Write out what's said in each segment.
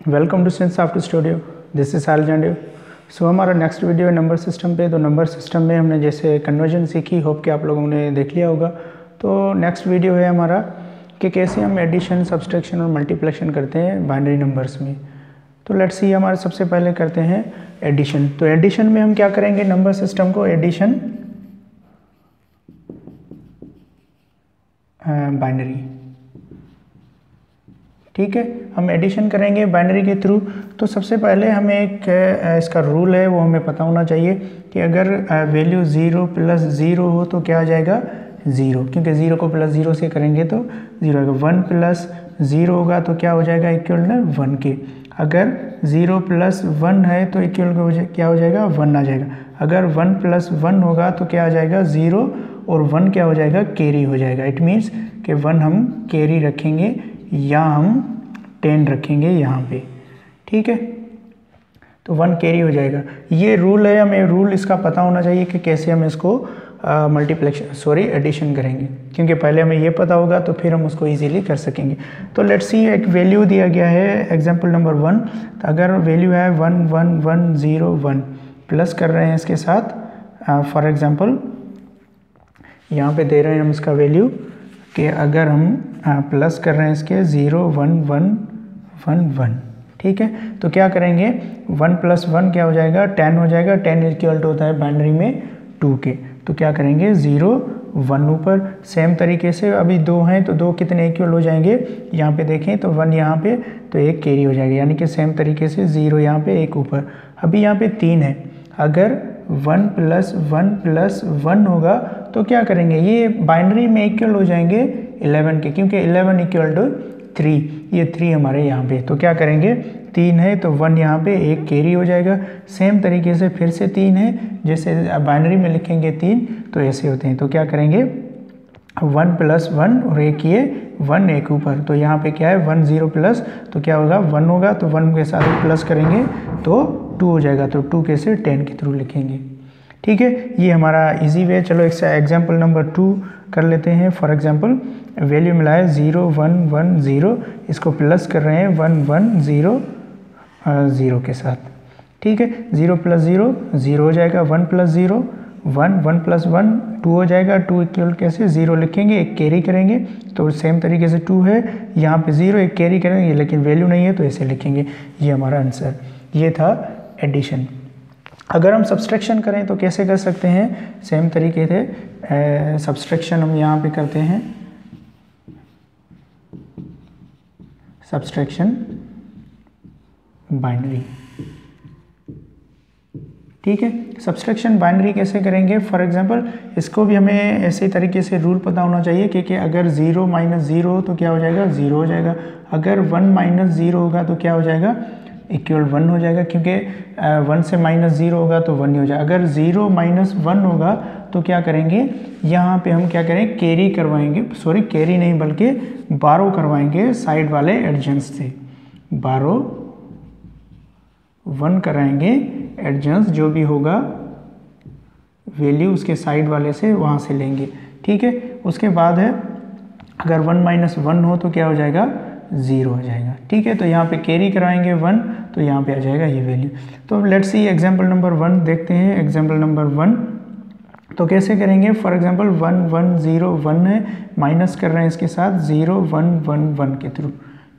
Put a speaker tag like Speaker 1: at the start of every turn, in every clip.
Speaker 1: Welcome to Sinsoft Studio. This is साल जांडियो। So हमारा नेक्स्ट वीडियो है नंबर सिस्टम पे। तो नंबर सिस्टम में हमने जैसे कन्वर्जन सीखी, होप कि आप लोगों ने देख लिया होगा। तो नेक्स्ट वीडियो है हमारा कि कैसे हम एडिशन, सब्सट्रैक्शन और मल्टीप्लिकेशन करते हैं बाइनरी नंबर्स में। तो लेट्स सी, हमारे सबसे पहले करते हैं एडिशन। तो एडिशन में हम क्या करेंगे, नंबर सिस्टम को एडिशन बाइनरी, ठीक है, हम एडिशन करेंगे बाइनरी के थ्रू। तो सबसे पहले हमें एक इसका रूल है वो हमें पता होना चाहिए कि अगर वैल्यू 0 + 0 हो तो क्या आ जाएगा 0, क्योंकि 0 को +0 से करेंगे तो 0 आएगा। 1 + 0 होगा तो क्या हो जाएगा, इक्वल ना 1 के। अगर 0 + 1 है तो इक्वल क्या हो जाएगा 1 आ जाएगा। अगर 1 + 1 होगा तो क्या आ जाएगा 0, और 1 क्या हो जाएगा, कैरी हो जाएगा। इट मीन्स कि 1 हम कैरी रखेंगे या हम 10 रखेंगे यहाँ पे, ठीक है। तो 1 कैरी हो जाएगा। ये रूल है, हमें रूल इसका पता होना चाहिए कि कैसे हम इसको एडिशन करेंगे, क्योंकि पहले हमें ये पता होगा तो फिर हम उसको इजीली कर सकेंगे। तो लेट्स सी, एक वैल्यू दिया गया है एग्जांपल नंबर 1। तो अगर वैल्यू है 1 1 1 0 1, प्लस कर रहे हैं इसके साथ, फॉर एग्जांपल यहाँ पे दे रहे हैं हम इसका वैल्यू कि अगर हम प्लस कर रहे हैं इसके 0 1 1 1 1, ठीक है। तो क्या करेंगे, 1 + 1 क्या हो जाएगा 10 हो जाएगा। 10 इक्वल टू होता है बाइनरी में 2 के। तो क्या करेंगे 0 1 ऊपर। सेम तरीके से अभी 2 हैं तो 2 कितने इक्वल हो जाएंगे, यहाँ पे देखें तो 1 यहाँ पे तो 1 कैरी हो जाएगा, यानी कि सेम तरीके से 0 यहाँ पे 1 ऊपर। अभी यहाँ पे 3 है, अगर 1 + 1 + 1 होगा तो क्या करेंगे, ये बाइनरी में इक्वल हो जाएंगे 11 के, क्योंकि 11 इक्वल टू 3, ये 3 हमारे यहाँ पे। तो क्या करेंगे, 3 है तो 1 यहाँ पे 1 कैरी हो जाएगा। सेम तरीके से फिर से 3 है, जैसे बाइनरी में लिखेंगे 3 तो ऐसे होते हैं। तो क्या करेंगे 1 + 1 और 1 ये 1 1 ऊपर। तो यहाँ पे क्या है 1 0 प्लस, तो क्या होगा 1 होगा, तो 1 के साथ प्लस करेंगे तो 2 हो जाएगा। तो 2 कैसे 10 के थ्रू लिखेंगे, ठीक है। ये हमारा इजी वे। चलो एक एग्जाम्पल नंबर 2 कर लेते हैं। फॉर एग्जाम्पल वैल्यू मिला है 0 1 1 0, इसको प्लस कर रहे हैं 1 1 0 0 के साथ, ठीक है। 0 + 0 0 हो जाएगा। 1 + 0 1 1 + 1 2 हो जाएगा। 2 इक्वल कैसे 0 लिखेंगे, 1 कैरी करेंगे। तो सेम तरीके से 2 है, यहाँ पे 0 1 कैरी करेंगे, लेकिन वैल्यू नहीं है तो ऐसे लिखेंगे। ये हमारा आंसर, ये था एडिशन। अगर हम सब्सट्रैक्शन करें तो कैसे कर सकते हैं, सेम तरीके से सब्सट्रैक्शन हम यहाँ पे करते हैं। सब्सट्रैक्शन बाइनरी, ठीक है। सब्सट्रैक्शन बाइनरी कैसे करेंगे, फॉर एग्जांपल इसको भी हमें ऐसे तरीके से रूल पता होना चाहिए कि अगर 0 - 0 हो तो क्या हो जाएगा 0 हो जाएगा। अगर 1 - 0 होगा तो क्या हो जाएगा इक्वल 1 हो जाएगा, क्योंकि 1 से -0 होगा तो 1 ही हो जाएगा। अगर 0 - 1 होगा तो क्या करेंगे, यहाँ पे हम क्या करें कैरी करवाएंगे, सॉरी कैरी नहीं बल्कि बारो करवाएंगे साइड वाले एडजेंस से। बारो 1 कराएंगे, एडजेंस जो भी होगा वैल्यू उसके साइड वाले से वहाँ से लेंगे, ठीक है। उसके बाद है अगर 1 - 1 हो तो क्या हो जाएगा 0 हो जाएगा, ठीक है। तो यहाँ पे कैरी कराएंगे 1, तो यहाँ पे आ जाएगा ये वैल्यू। तो लेट्स सी एग्जांपल नंबर 1 देखते हैं। एग्जांपल नंबर 1 तो कैसे करेंगे, फॉर एग्जांपल 1 1 0 1 है, माइनस कर रहे हैं इसके साथ 0 1 1 1 के थ्रू,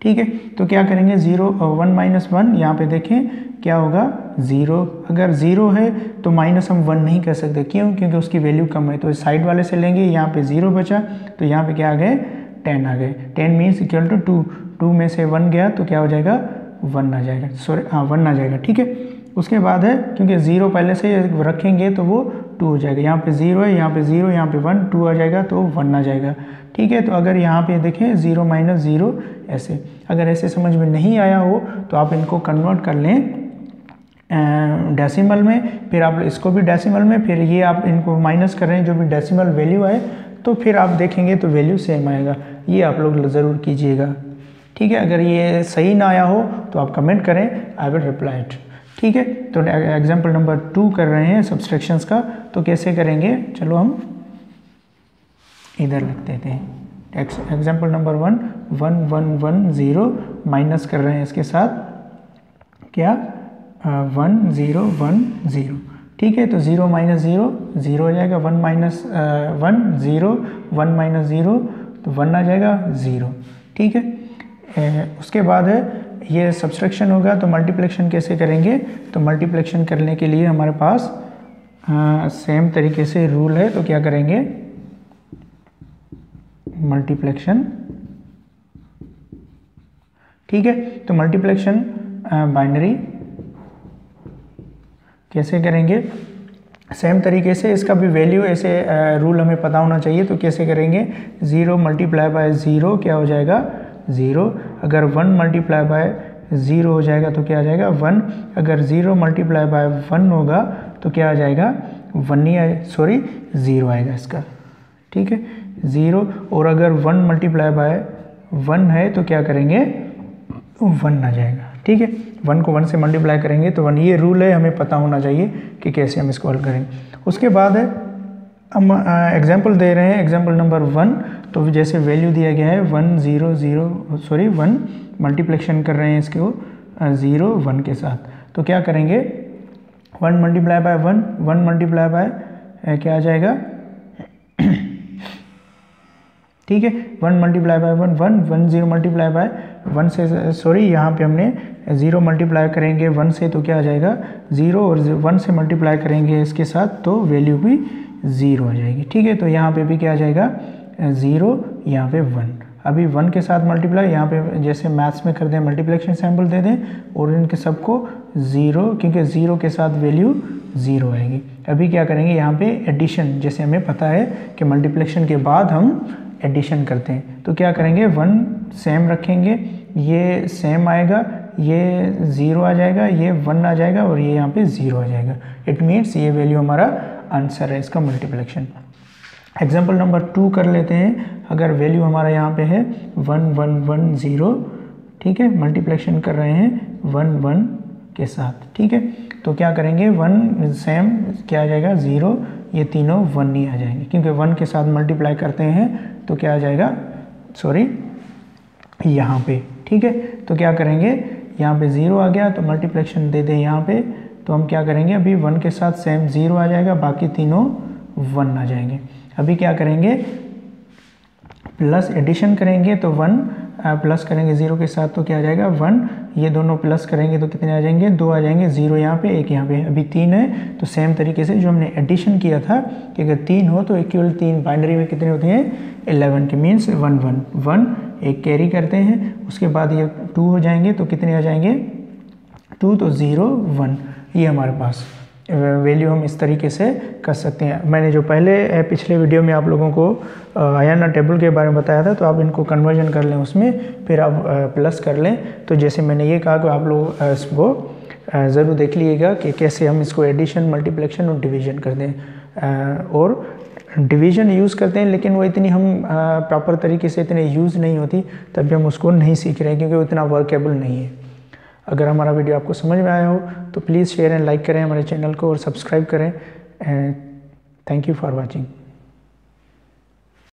Speaker 1: ठीक है। तो क्या करेंगे 0 1 - 1, यहाँ पे देखें क्या होगा 0। अगर 0 है तो माइनस हम 1 नहीं कर सकते, क्यों, क्योंकि उसकी वैल्यू कम है। तो साइड वाले से लेंगे, यहाँ पे 0 बचा तो यहाँ पे क्या आ गए 10 आ गए। 10 मीन्स इक्वल टू 2, 2 में से 1 गया तो क्या हो जाएगा 1 आ जाएगा, सॉरी 1 आ जाएगा, ठीक है। उसके बाद है क्योंकि 0 पहले से रखेंगे तो वो 2 हो जाएगा। यहाँ पे 0 है, यहाँ पे 0, यहाँ पे 1, 2 आ जाएगा तो 1 आ जाएगा, ठीक है। तो अगर यहाँ पे देखें 0 - 0 ऐसे, अगर ऐसे समझ में नहीं आया हो तो आप इनको कन्वर्ट कर लें डेसिमल में, फिर आप इसको भी डेसिमल में, फिर ये आप इनको माइनस कर रहे हैं जो भी डेसिमल वैल्यू है, तो फिर आप देखेंगे तो वैल्यू सेम आएगा। ये आप लोग ज़रूर कीजिएगा, ठीक है। अगर ये सही ना आया हो तो आप कमेंट करें, आई विल रिप्लाई इट, ठीक है। तो एग्जांपल नंबर 2 कर रहे हैं सब्सट्रैक्शंस का, तो कैसे करेंगे, चलो हम इधर लिख देते हैं। एग्जांपल नंबर 1 1 1 1 0, माइनस कर रहे हैं इसके साथ क्या 1 0 1 0, ठीक है। तो 0 माइनस 0 0 हो जाएगा, 1 माइनस 1 0, 1 माइनस 0 तो 1 आ जाएगा 0, ठीक है। उसके बाद है ये सब्सट्रैक्शन होगा, तो मल्टीप्लिकेशन कैसे करेंगे, तो मल्टीप्लिकेशन करने के लिए हमारे पास सेम तरीके से रूल है, तो क्या करेंगे मल्टीप्लिकेशन, ठीक है। तो मल्टीप्लिकेशन बाइनरी कैसे करेंगे, सेम तरीके से इसका भी वैल्यू ऐसे रूल हमें पता होना चाहिए। तो कैसे करेंगे, 0 मल्टीप्लाई बाय 0 क्या हो जाएगा 0, अगर 1 मल्टीप्लाई बाय 0 हो जाएगा तो क्या आ जाएगा 1, अगर 0 मल्टीप्लाई बाय 1 होगा तो क्या आ जाएगा 1 ही आए, सॉरी 0 आएगा इसका, ठीक है 0। और अगर 1 मल्टीप्लाई बाय 1 है तो क्या करेंगे 1 आ जाएगा, ठीक है। 1 को 1 से मल्टीप्लाई करेंगे तो 1, ये रूल है, हमें पता होना चाहिए कि कैसे हम इसको हल करेंगे। उसके बाद है हम एग्जाम्पल दे रहे हैं, एग्जाम्पल नंबर 1। तो जैसे वैल्यू दिया गया है 1 0 0 सॉरी 1 मल्टीप्लिकेशन कर रहे हैं इसको 0 1 के साथ, तो क्या करेंगे 1 मल्टीप्लाई बाय 1, 1 मल्टीप्लाई बाय क्या आ जाएगा ठीक है 1 मल्टीप्लाई बाय 1 1 1 0 मल्टीप्लाई बाय 1 से, सॉरी यहाँ पे हमने 0 मल्टीप्लाई करेंगे 1 से तो क्या आ जाएगा 0, और 1 से मल्टीप्लाई करेंगे इसके साथ तो वैल्यू भी 0 आ जाएगी, ठीक है। तो यहाँ पे भी क्या आ जाएगा 0, यहाँ पे 1, अभी 1 के साथ मल्टीप्लाई, यहाँ पे जैसे मैथ्स में कर दें मल्टीप्लिकेशन सिंबल दे दें और इनके सबको 0, क्योंकि 0 के साथ वैल्यू 0 आएगी। अभी क्या करेंगे यहाँ पे एडिशन, जैसे हमें पता है कि मल्टीप्लिकेशन के बाद हम एडिशन करते हैं, तो क्या करेंगे 1 सेम रखेंगे, ये सेम आएगा, ये 0 आ जाएगा, ये 1 आ जाएगा और ये यहाँ पे 0 आ जाएगा। इट मीन्स ये वैल्यू हमारा आंसर है इसका मल्टीप्लिकेशन। एग्जाम्पल नंबर 2 कर लेते हैं। अगर वैल्यू हमारा यहाँ पे है 1 1 1 0, ठीक है, मल्टीप्लिकेशन कर रहे हैं 1 1 के साथ, ठीक है। तो क्या करेंगे 1 सेम क्या आ जाएगा 0, ये तीनों 1 ही आ जाएंगे, क्योंकि 1 के साथ मल्टीप्लाई करते हैं तो क्या आ जाएगा, सॉरी यहाँ पे, ठीक है। तो क्या करेंगे यहाँ पे 0 आ गया तो मल्टीप्लिकेशन दे दें यहाँ पे, तो हम क्या करेंगे अभी 1 के साथ सेम 0 आ जाएगा, बाकी तीनों 1 आ जाएंगे। अभी क्या करेंगे प्लस एडिशन करेंगे तो 1 प्लस करेंगे 0 के साथ तो क्या आ जाएगा 1, ये दोनों प्लस करेंगे तो कितने आ जाएंगे 2 आ जाएंगे, 0 यहाँ पे 1 यहाँ पे, अभी 3 है। तो सेम तरीके से जो हमने एडिशन किया था कि अगर 3 हो तो इक्वल 3 बाइनरी में कितने होते हैं 11 के, मीन्स 1 1 1 एक कैरी करते हैं, उसके बाद ये 2 हो जाएंगे तो कितने आ जाएंगे 2, तो 0 1, ये हमारे पास वैल्यू हम इस तरीके से कर सकते हैं। मैंने जो पहले पिछले वीडियो में आप लोगों को आयाना टेबल के बारे में बताया था, तो आप इनको कन्वर्जन कर लें उसमें, फिर आप प्लस कर लें। तो जैसे मैंने ये कहा कि आप लोग इसको ज़रूर देख लीजिएगा कि कैसे हम इसको एडिशन मल्टीप्लिकेशन और डिवीज़न कर दें। और डिवीज़न यूज़ करते हैं लेकिन वो इतनी हम प्रॉपर तरीके से इतने यूज़ नहीं होती, तभी हम उसको नहीं सीख रहे हैं क्योंकि वो इतना वर्केबल नहीं है। अगर हमारा वीडियो आपको समझ में आया हो तो प्लीज़ शेयर एंड लाइक करें हमारे चैनल को और सब्सक्राइब करें। Thank you for watching.